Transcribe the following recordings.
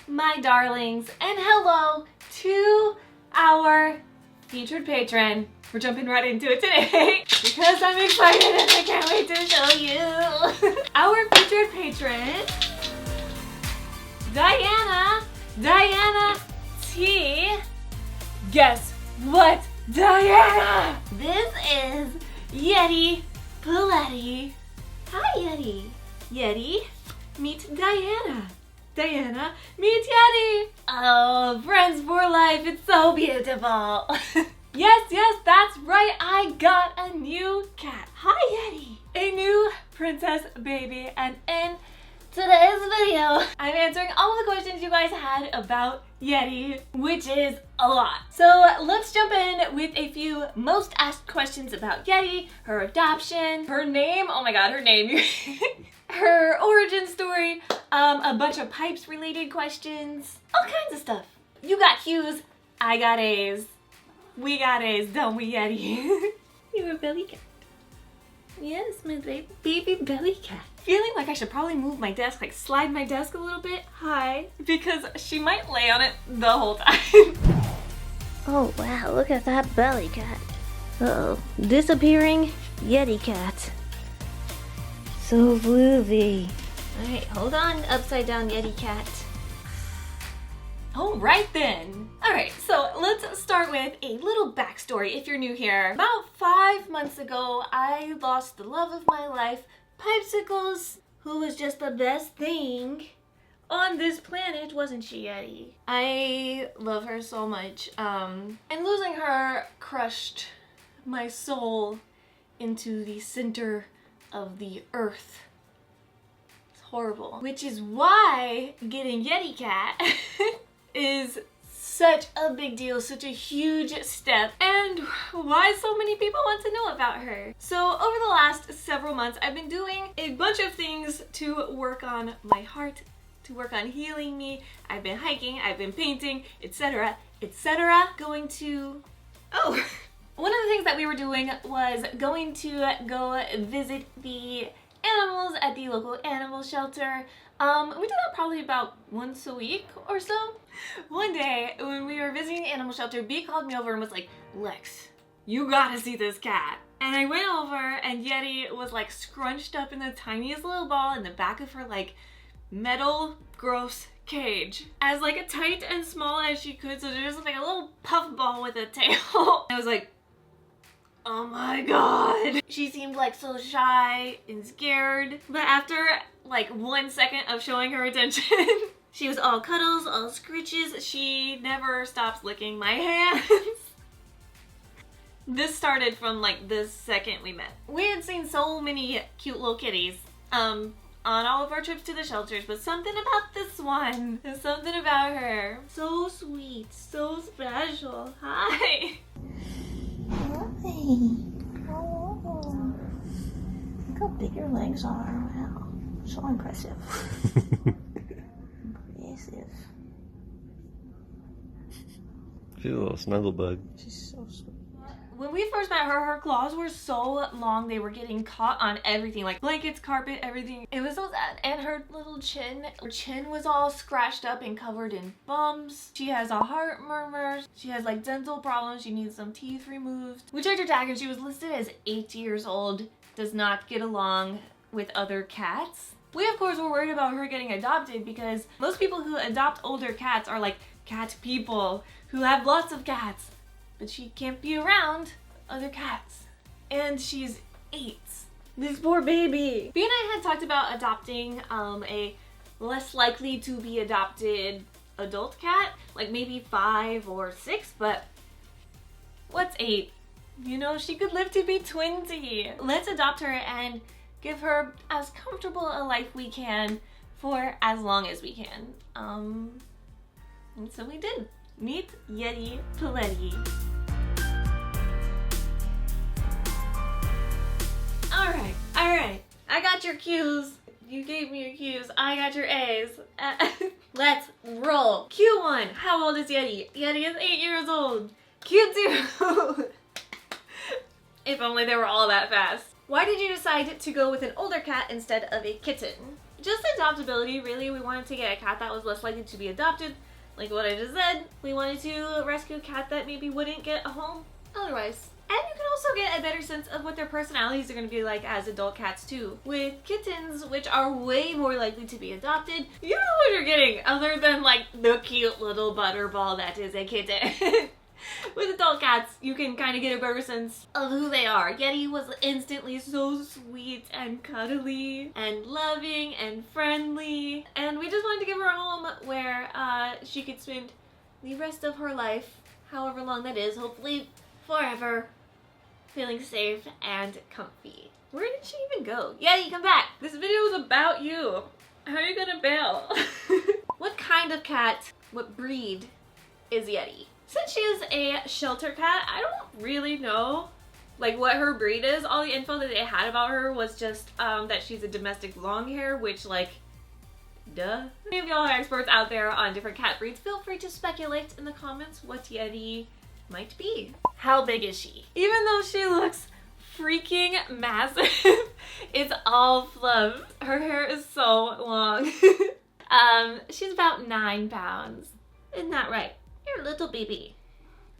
my darlings, and hello to our featured patron. We're jumping right into it today because I'm excited and I can't wait to show you. Our featured patron, Diana T. Guess what, Diana? This is YETI Poletti. Hi, YETI. YETI, meet Diana. Diana, meet YETI. Oh, friends for life, it's so beautiful. Yes, that's right, I got a new cat. Hi, YETI. A new princess baby, and in today's video, I'm answering all the questions you guys had about YETI, which is a lot. So let's jump in with a few most asked questions about YETI, her adoption, her name, oh my god, her name, her origin story, a bunch of pipes related questions, all kinds of stuff. You got Q's, I got A's. We got A's, don't we, YETI? You're a belly cat. Yes, my baby belly cat. Feeling like I should probably move my desk, like slide my desk a little bit. Hi. Because she might lay on it the whole time. Oh wow, look at that belly cat. Uh-oh. Disappearing YETI cat. So floofy. Alright, hold on, upside down YETI cat. Alright then. Alright, so let's start with a little backstory if you're new here. About 5 months ago, I lost the love of my life, Pipesicles, who was just the best thing on this planet, wasn't she, YETI? I love her so much, and losing her crushed my soul into the center of the earth. It's horrible. Which is why getting YETI cat is such a big deal, such a huge step, and why so many people want to know about her. So over the last several months, I've been doing a bunch of things to work on my heart, to work on healing me. I've been hiking, I've been painting, etc., etc. One of the things that we were doing was going to go visit the animals at the local animal shelter. We do that probably about once a week or so. One day when we were visiting the animal shelter, B called me over and was like, Lex, you gotta see this cat. And I went over and YETI was like scrunched up in the tiniest little ball in the back of her like metal gross cage, as like a tight and small as she could, so there's like a little puff ball with a tail. I was like, oh my god. She seemed like so shy and scared, but after like 1 second of showing her attention, she was all cuddles, all scritches. She never stops licking my hands. This started from like the second we met. We had seen so many cute little kitties on all of our trips to the shelters, but something about this one, there's something about her. So sweet, so special. Hi. Hi. Oh, look how big your legs are. Wow. So impressive. Impressive. She's a little snuggle bug. She's so sweet. When we first met her, her claws were so long, they were getting caught on everything, like blankets, carpet, everything. It was so sad. And her little chin, was all scratched up and covered in bumps. She has a heart murmur. She has like dental problems. She needs some teeth removed. We checked her tag and she was listed as 8 years old. Does not get along with other cats. We of course were worried about her getting adopted because most people who adopt older cats are like cat people who have lots of cats. But she can't be around other cats. And she's 8. This poor baby. B and I had talked about adopting a less likely to be adopted adult cat, like maybe 5 or 6, but what's 8? You know, she could live to be 20. Let's adopt her and give her as comfortable a life we can for as long as we can. And so we did. Meet YETI Poletti. Alright. I got your Q's. You gave me your Q's. I got your A's. Let's roll. Q1. How old is YETI? YETI is 8 years old. Q2. If only they were all that fast. Why did you decide to go with an older cat instead of a kitten? just adoptability, really. We wanted to get a cat that was less likely to be adopted. Like what I just said, we wanted to rescue a cat that maybe wouldn't get a home otherwise. And you can also get a better sense of what their personalities are going to be like as adult cats too. With kittens, which are way more likely to be adopted, you know what you're getting other than like the cute little butterball that is a kitten. With adult cats, you can kind of get a better sense of who they are. Yeti was instantly so sweet and cuddly and loving and friendly. And we just wanted to give her a home where she could spend the rest of her life, however long that is, hopefully forever, feeling safe and comfy. Where did she even go? Yeti, come back! This video is about you. How are you gonna bail? What kind of cat, what breed is Yeti? Since she is a shelter cat, I don't really know like what her breed is. All the info that they had about her was just that she's a domestic long hair, which like, duh. Any of y'all are experts out there on different cat breeds, feel free to speculate in the comments what Yeti might be. How big is she? Even though she looks freaking massive, it's all fluff. Her hair is so long. She's about 9 pounds. Isn't that right? You're a little baby.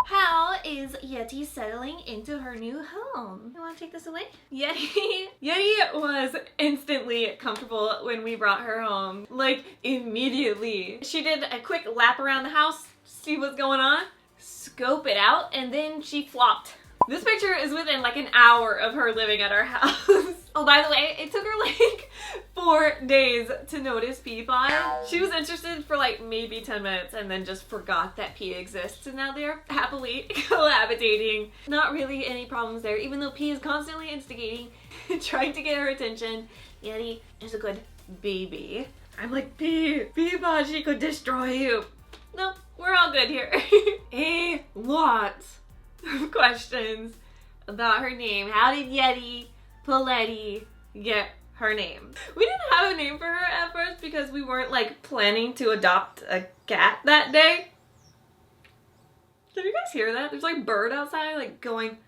How is Yeti settling into her new home? You want to take this away? Yeti was instantly comfortable when we brought her home. Like, immediately. She did a quick lap around the house, see what's going on, scope it out, and then she flopped. This picture is within like an hour of her living at our house. Oh, by the way, it took her like 4 days to notice pee pod. She was interested for like maybe 10 minutes and then just forgot that pee exists, and now they're happily cohabitating. Not really any problems there, even though pee is constantly instigating, trying to get her attention. Yeti is a good baby. I'm like, pee pod, she could destroy you. No, we're all good here. A lot of questions about her name. How did Yeti Poletti get her name? We didn't have a name for her at first because we weren't like planning to adopt a cat that day. Did you guys hear that? There's like a bird outside like going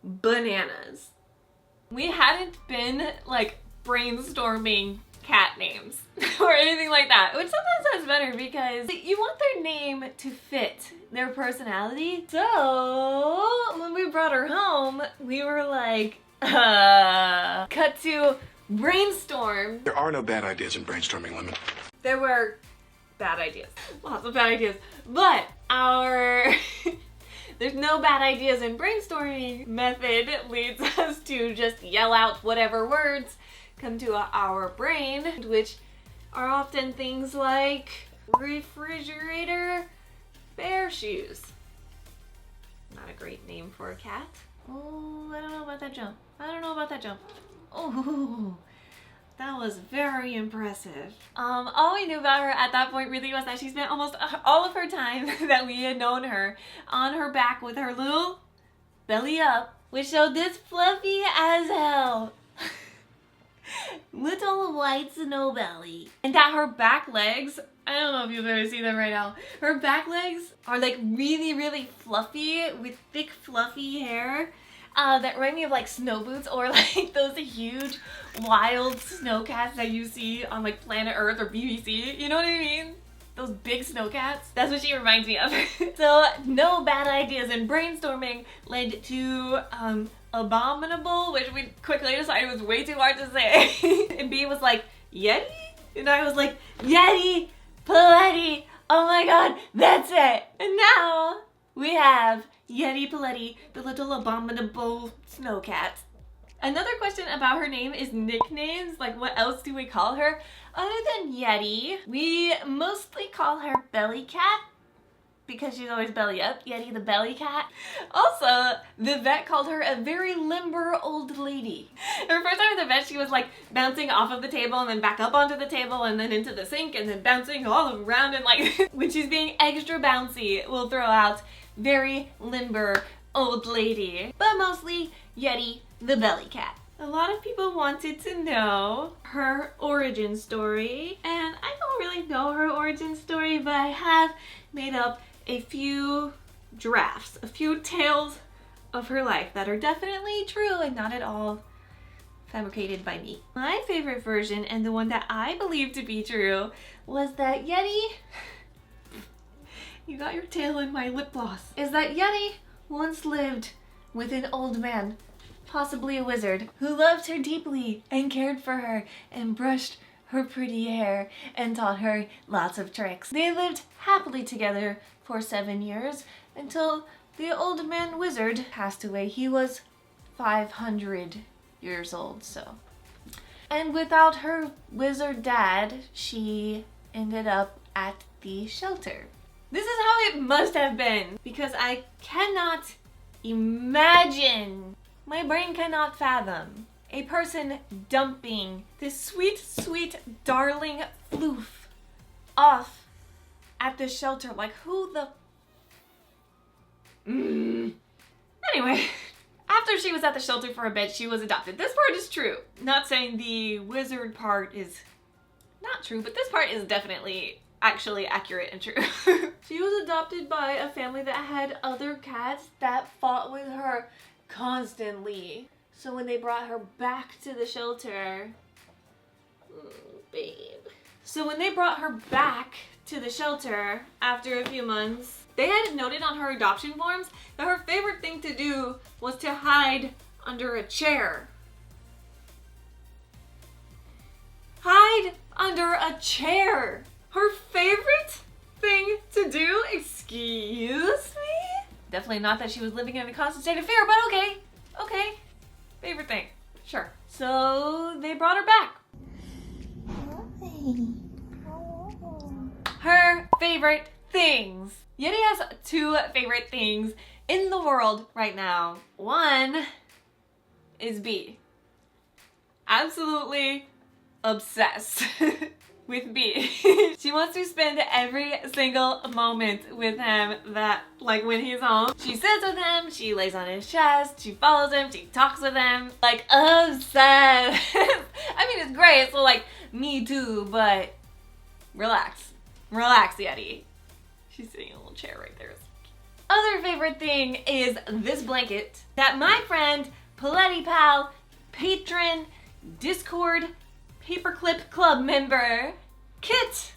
bananas. We hadn't been like brainstorming cat names or anything like that, which sometimes that's better because you want their name to fit their personality. So when we brought her home, we were like, cut to brainstorm. There are no bad ideas in brainstorming, Lemon. There were bad ideas, lots of bad ideas, but our there's no bad ideas in brainstorming method leads us to just yell out whatever words come to our brain, which are often things like refrigerator, bear shoes. Not a great name for a cat. Oh, I don't know about that jump. I don't know about that jump. Oh, that was very impressive. All we knew about her at that point really was that she spent almost all of her time that we had known her on her back with her little belly up, which showed this fluffy as hell little white snow belly. And that her back legs, I don't know if you've ever seen them right now, her back legs are like really, really fluffy with thick, fluffy hair that remind me of like snow boots or like those huge, wild snow cats that you see on like Planet Earth or BBC. You know what I mean? Those big snow cats. That's what she reminds me of. So no bad ideas in brainstorming led to abominable, which we quickly decided was way too hard to say. And B was like, Yeti? And I was like, Yeti Poletti. Oh my god, that's it. And now we have Yeti Poletti, the little abominable snow cat. Another question about her name is nicknames. Like, what else do we call her? Other than Yeti, we mostly call her Belly Cat because she's always belly up. Yeti the Belly Cat. Also, the vet called her a very limber old lady. Her first time at the vet, she was like bouncing off of the table and then back up onto the table and then into the sink and then bouncing all around, and like when she's being extra bouncy, we'll throw out very limber old lady. But mostly Yeti the Belly Cat. A lot of people wanted to know her origin story, and I don't really know her origin story, but I have made up a few drafts, a few tales of her life that are definitely true and not at all fabricated by me. My favorite version, and the one that I believe to be true, was that Yeti... You got your tail in my lip gloss. Is that Yeti once lived with an old man, possibly a wizard, who loved her deeply and cared for her and brushed her pretty hair and taught her lots of tricks. They lived happily together for 7 years until the old man wizard passed away. He was 500 years old, so. And without her wizard dad, she ended up at the shelter. This is how it must have been, because I cannot imagine, my brain cannot fathom a person dumping this sweet, sweet, darling floof off at the shelter. Like, who the... Anyway, after she was at the shelter for a bit, she was adopted. This part is true. Not saying the wizard part is not true, but this part is definitely actually accurate and true. She was adopted by a family that had other cats that fought with her constantly. So when they brought her back to the shelter, babe. So when they brought her back to the shelter after a few months, they had noted on her adoption forms that her favorite thing to do was to hide under a chair. Hide under a chair. Her favorite thing to do? Excuse me? Definitely not that she was living in a constant state of fear, but okay. Okay. Favorite thing. Sure. So they brought her back. Her favorite things. Yeti has 2 favorite things in the world right now. One is B. Absolutely obsessed with B. She wants to spend every single moment with him, that, like, when he's home. She sits with him, she lays on his chest, she follows him, she talks with him. Like, obsessed. I mean, it's great, so like, me too, but relax. Relax, Yeti. She's sitting in a little chair right there. Other favorite thing is this blanket that my friend, Poletti pal, patron, Discord, Paperclip Club member, Kit,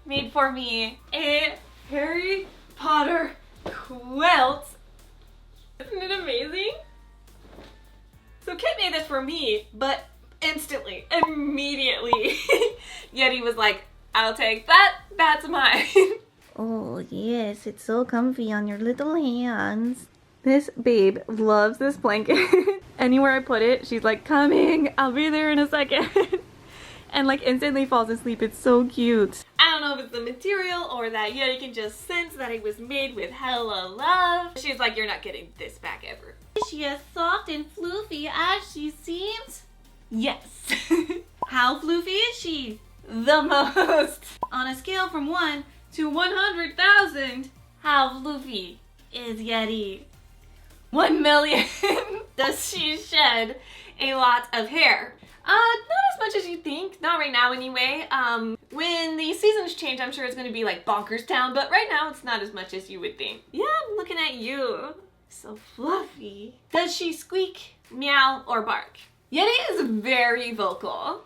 made for me. A Harry Potter quilt. Isn't it amazing? So Kit made this for me, but instantly, immediately, Yeti was like, I'll take that, that's mine. Oh yes, it's so comfy on your little hands. This babe loves this blanket. Anywhere I put it, she's like, coming, I'll be there in a second. And like instantly falls asleep. It's so cute. I don't know if it's the material or that Yeti can just sense that it was made with hella love. She's like, you're not getting this back ever. Is she as soft and floofy as she seems? Yes. How floofy is she? The most. On a scale from 1 to 100,000, how floofy is Yeti? 1 million. Does she shed a lot of hair? Not as much as you think. Not right now anyway. When the seasons change, I'm sure it's gonna be like bonkers town, but right now it's not as much as you would think. Yeah, I'm looking at you. So fluffy. Does she squeak, meow, or bark? Yeti is very vocal.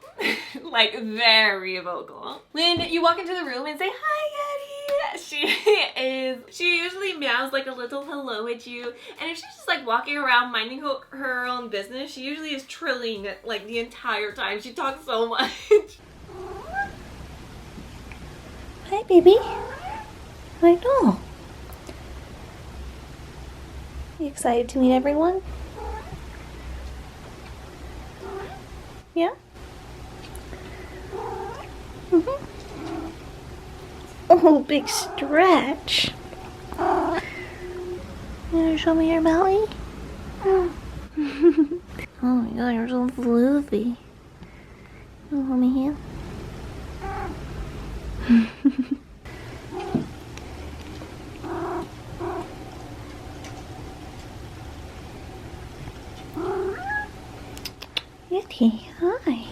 Like, very vocal. When you walk into the room and say, hi Yeti, she usually meows like a little hello at you. And if she's just like walking around minding her own business, she usually is trilling like the entire time. She talks so much. Hi baby. I know. You excited to meet everyone? Yeah? Mm-hmm. Oh, big stretch. You wanna show me your belly? Oh my god, you're so floofy. You want me here? Yeti, hi.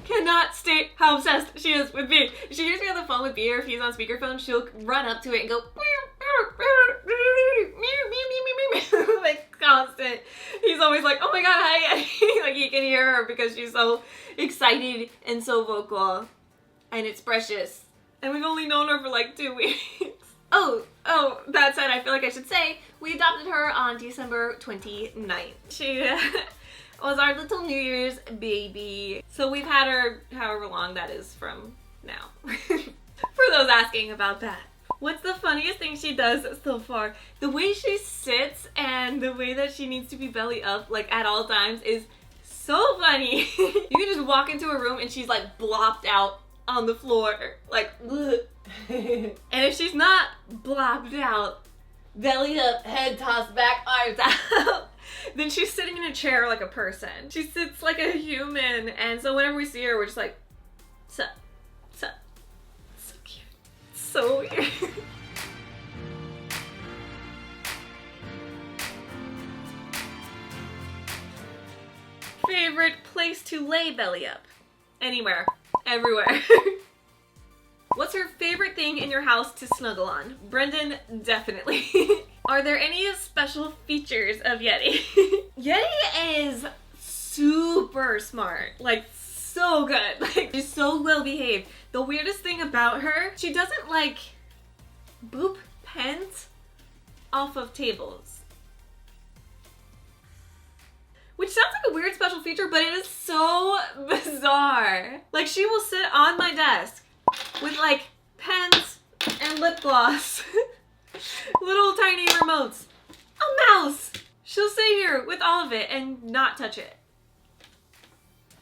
Cannot state how obsessed she is with B. She hears me on the phone with B, or if he's on speakerphone, she'll run up to it and go constant. He's always like, oh my god, hi Yeti. Like he can hear her because she's so excited and so vocal. And it's precious. And we've only known her for like 2 weeks. Oh, that said, I feel like I should say, we adopted her on December 29th. She was our little New Year's baby. So we've had her however long that is from now. For those asking about that. What's the funniest thing she does so far? The way she sits and the way that she needs to be belly up like at all times is so funny. You can just walk into a room and she's like blopped out on the floor, like and if she's not blopped out, belly up, head tossed back, arms out, then she's sitting in a chair like a person. She sits like a human, and so whenever we see her, we're just like, sup, sup. So cute. So weird. Favorite place to lay belly up? Anywhere. Everywhere. What's her favorite thing in your house to snuggle on? Brendan, definitely. Are there any special features of Yeti? Yeti is super smart. Like, so good. Like, she's so well behaved. The weirdest thing about her, she doesn't like boop pens off of tables. Which sounds like a weird special feature, but it is so bizarre. Like, she will sit on my desk with like pens and lip gloss, little tiny remotes, a mouse. She'll sit here with all of it and not touch it.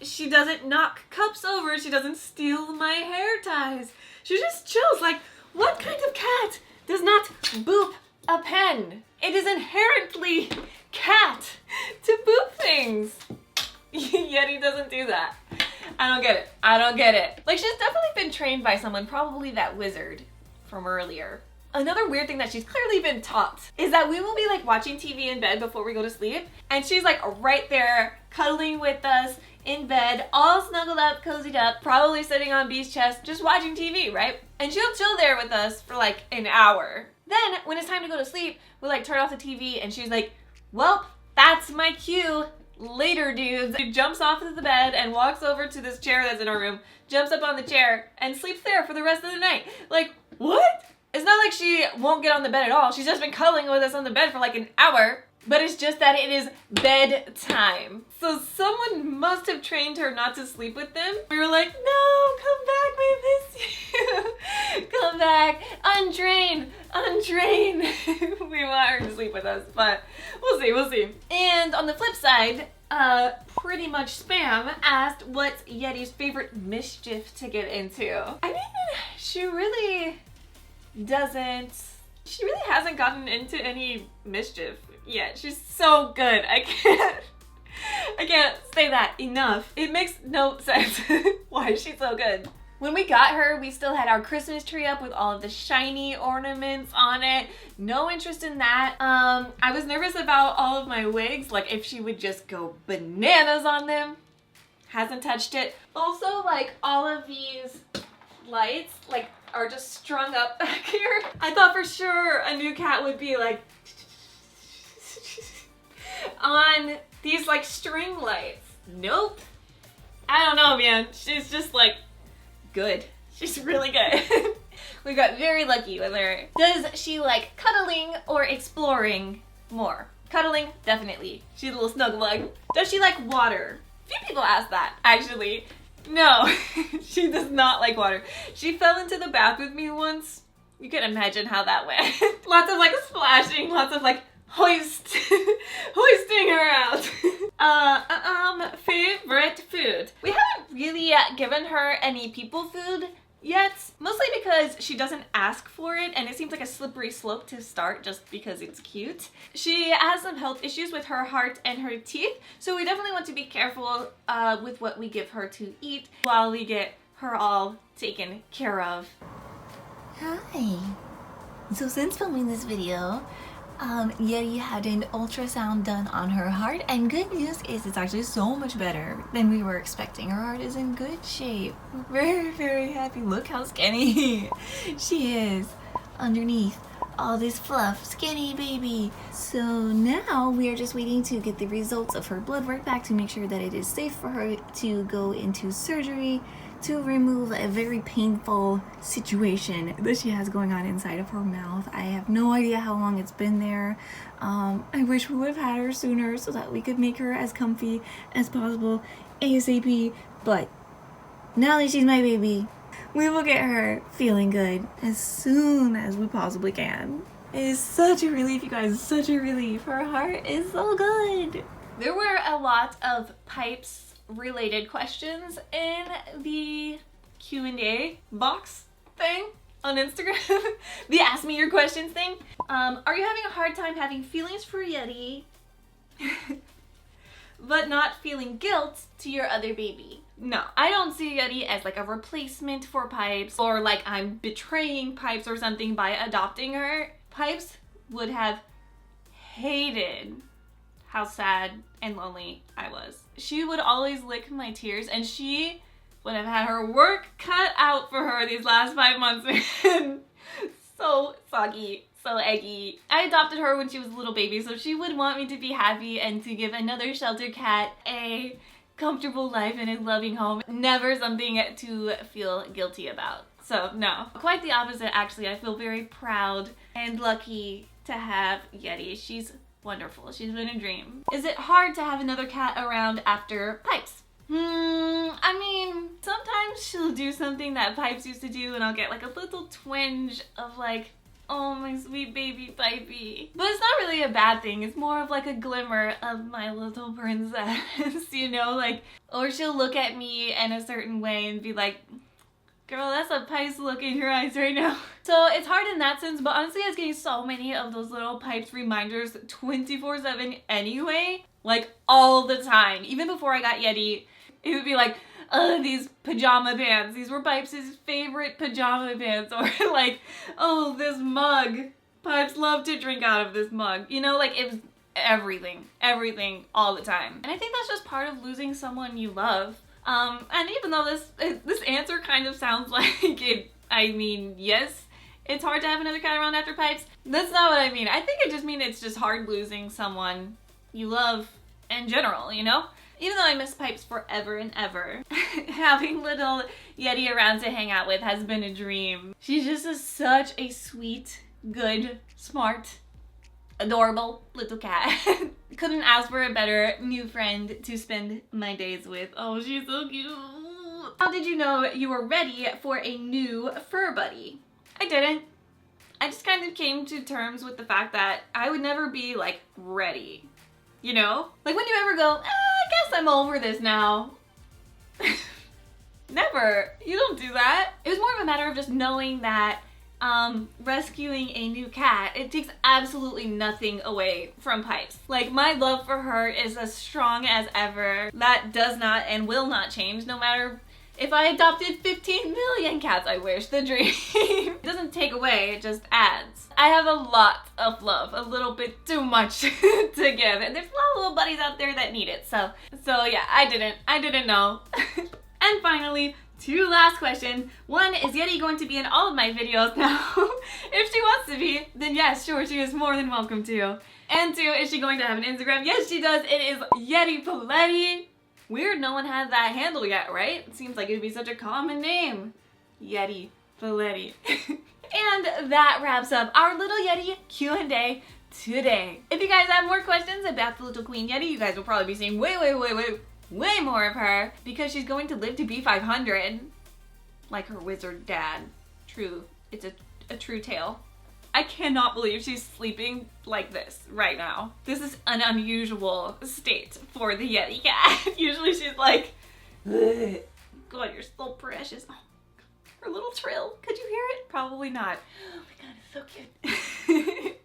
She doesn't knock cups over. She doesn't steal my hair ties. She just chills. Like, what kind of cat does not boop a pen? It is inherently cat to boop things. Yeti doesn't do that. I don't get it. I don't get it. Like, she's definitely been trained by someone, probably that wizard from earlier. Another weird thing that she's clearly been taught is that we will be like watching TV in bed before we go to sleep, and she's like right there cuddling with us in bed, all snuggled up, cozied up, probably sitting on B's chest, just watching TV, right? And she'll chill there with us for like an hour. Then when it's time to go to sleep, we'll like turn off the TV and she's like, well, that's my cue. Later, dudes. She jumps off of the bed and walks over to this chair that's in our room, jumps up on the chair, and sleeps there for the rest of the night. Like, what? It's not like she won't get on the bed at all. She's just been cuddling with us on the bed for like an hour, but it's just that it is bedtime. So someone must have trained her not to sleep with them. We were like, no, come back, we miss you. Come back, untrain, untrain. We want her to sleep with us, but we'll see, we'll see. And on the flip side, pretty much Spam asked what's Yeti's favorite mischief to get into. I mean, she really hasn't gotten into any mischief yet. She's so good. I can't say that enough. It makes no sense why she's so good. When we got her, we still had our Christmas tree up with all of the shiny ornaments on it. No interest in that. I was nervous about all of my wigs, like if she would just go bananas on them. Hasn't touched it. Also, like all of these lights, like are just strung up back here. I thought for sure a new cat would be like on these like string lights. Nope. I don't know, man. She's just like good. She's really good. We got very lucky with her. Does she like cuddling or exploring more? Cuddling, definitely. She's a little snuggle bug. Does she like water? A few people ask that, actually. No, she does not like water. She fell into the bath with me once. You can imagine how that went. Lots of like splashing, lots of like hoisting her out. Favorite food. We haven't really given her any people food yet, mostly because she doesn't ask for it and it seems like a slippery slope to start just because it's cute. She has some health issues with her heart and her teeth, so we definitely want to be careful with what we give her to eat while we get her all taken care of. Hi. So since filming this video, Yeti had an ultrasound done on her heart, and good news is it's actually so much better than we were expecting. Her heart is in good shape. We're very, very happy. Look how skinny she is underneath all this fluff, skinny baby. So now we are just waiting to get the results of her blood work back to make sure that it is safe for her to go into surgery to remove a very painful situation that she has going on inside of her mouth. I have no idea how long it's been there. I wish we would have had her sooner so that we could make her as comfy as possible ASAP, but now that she's my baby, we will get her feeling good as soon as we possibly can. It is such a relief, you guys, such a relief. Her heart is so good. There were a lot of pipes related questions in the Q&A box thing on Instagram. The ask me your questions thing. Are you having a hard time having feelings for Yeti but not feeling guilt to your other baby? No, I don't see Yeti as like a replacement for Pipes or like I'm betraying Pipes or something by adopting her. Pipes would have hated how sad and lonely I was. She would always lick my tears and she would have had her work cut out for her these last 5 months. So soggy, so eggy. I adopted her when she was a little baby, so she would want me to be happy and to give another shelter cat a comfortable life in a loving home. Never something to feel guilty about. So no, quite the opposite actually. I feel very proud and lucky to have Yeti. She's wonderful. She's been a dream. Is it hard to have another cat around after Pipes? I mean, sometimes she'll do something that Pipes used to do and I'll get like a little twinge of like, oh my sweet baby Pipey. But it's not really a bad thing. It's more of like a glimmer of my little princess, you know, like, or she'll look at me in a certain way and be like, girl, that's a Pipes look in your eyes right now. So it's hard in that sense, but honestly I was getting so many of those little Pipes reminders 24/7 anyway, like all the time. Even before I got Yeti, it would be like, oh, these pajama pants. These were Pipes' favorite pajama pants. Or like, oh, this mug. Pipes love to drink out of this mug. You know, like it was everything all the time. And I think that's just part of losing someone you love. And even though this answer kind of sounds like it, I mean, yes, it's hard to have another cat around after Pipes. That's not what I mean. I think I just mean it's just hard losing someone you love in general, you know? Even though I miss Pipes forever and ever, having little Yeti around to hang out with has been a dream. She's just such a sweet, good, smart, adorable little cat. Couldn't ask for a better new friend to spend my days with. Oh, she's so cute. How did you know you were ready for a new fur buddy? I didn't. I just kind of came to terms with the fact that I would never be like ready. You know? Like when you ever go, I guess I'm over this now. Never. You don't do that. It was more of a matter of just knowing that rescuing a new cat, it takes absolutely nothing away from Pipes. Like my love for her is as strong as ever. That does not and will not change no matter if I adopted 15 million cats, I wish. The dream. It doesn't take away, it just adds. I have a lot of love, a little bit too much to give. And there's a lot of little buddies out there that need it. So yeah, I didn't know. And finally, two last questions. One, is Yeti going to be in all of my videos now? If she wants to be, then yes, sure, she is more than welcome to. And two, is she going to have an Instagram? Yes, she does. It is YETI POLETTI. Weird, no one has that handle yet, right? It seems like it would be such a common name. YETI POLETTI. And that wraps up our little Yeti Q&A today. If you guys have more questions about the little Queen Yeti, you guys will probably be seeing way more of her because she's going to live to be 500. Like her wizard dad. True. It's a true tale. I cannot believe she's sleeping like this right now. This is an unusual state for the Yeti cat. Usually she's like, ugh. God, you're so precious. Oh, her little trill. Could you hear it? Probably not. Oh my God, it's so cute.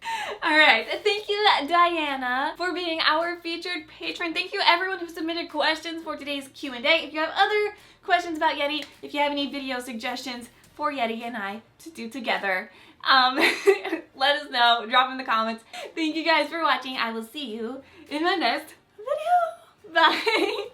All right, thank you, Diana, for being our featured patron. Thank you, everyone who submitted questions for today's Q&A. If you have other questions about Yeti, if you have any video suggestions for Yeti and I to do together, let us know. Drop in the comments. Thank you guys for watching. I will see you in my next video. Bye.